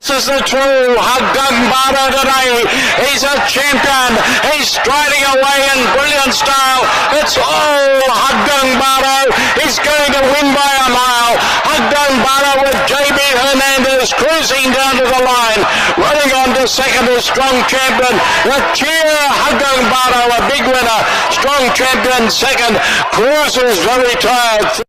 This is the true Haggang Bara today. He's a champion. He's striding away in brilliant style. It's all Haggang Bara. He's going to win by a mile. Haggang Bara with JB Hernandez cruising down to the line. Running on to second is Strong Champion. The cheer Haggang Bara, a big winner. Strong Champion second. Cruises very tired.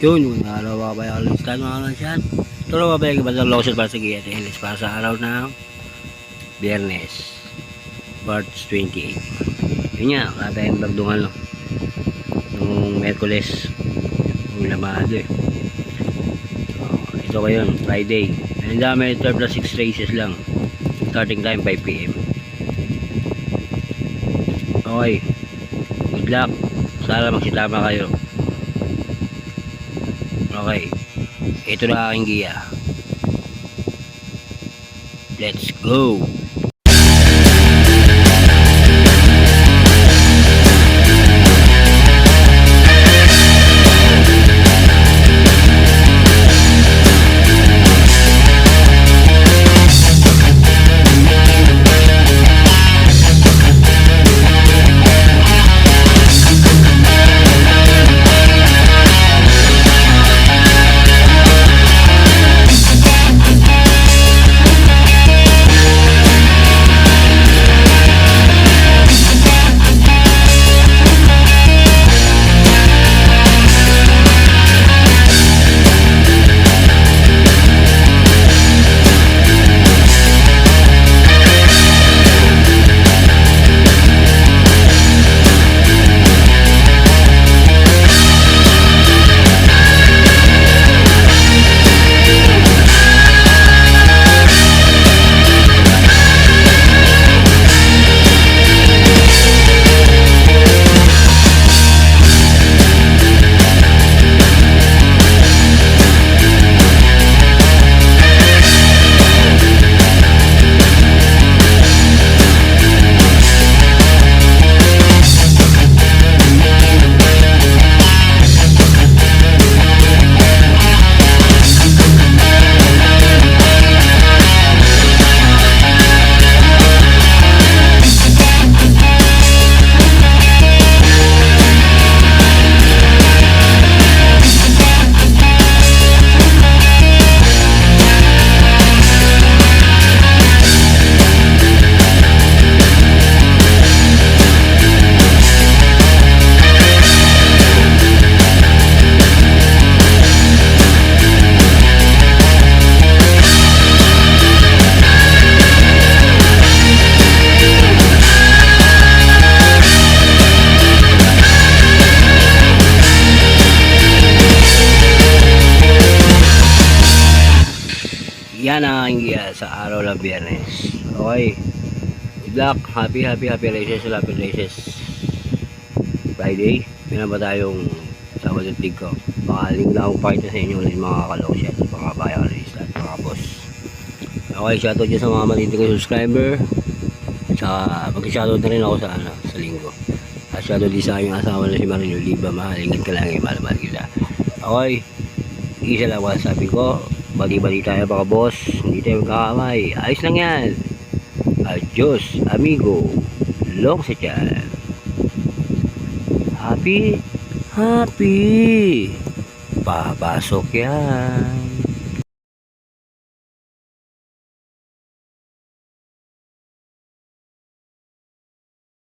Yun, mga araw mga bayan kalunstan mga kalunsyan. Ito mga bayan ibang losot para sa Giat Hills para sa araw ng Biyernes March 28. Yun nga, wala tayong vlog doon nung Merkules nung lamado ito ngayon, Friday. Ang dami, 12 plus 6 races lang. Starting time 5 PM. Okay, good luck, sana magsitama kayo. Okay, ito na aking giya. Let's go! Yan ang aking giya sa araw ng Biyernes. Okay, good luck, happy races, happy races. Friday, meron ba tayong Sabado at Linggo? Makaling na akong pakita sa inyo ulit mga kalosyan, mga bayan race at mga boss. Okay, shoutout dyan sa mga malinti ko subscriber. Tsaka mag-shoutout na rin ako sa Linggo. At shoutout din sa aking asawa na si Marino Liba. Mahalingit ka lang, mahal kita. Okay, isa lang sabi ko, bali-bali tayo mga boss, hindi tayo magkakamay, ayos lang yan. Adios amigo, long sa tiyan. Happy papasok yan.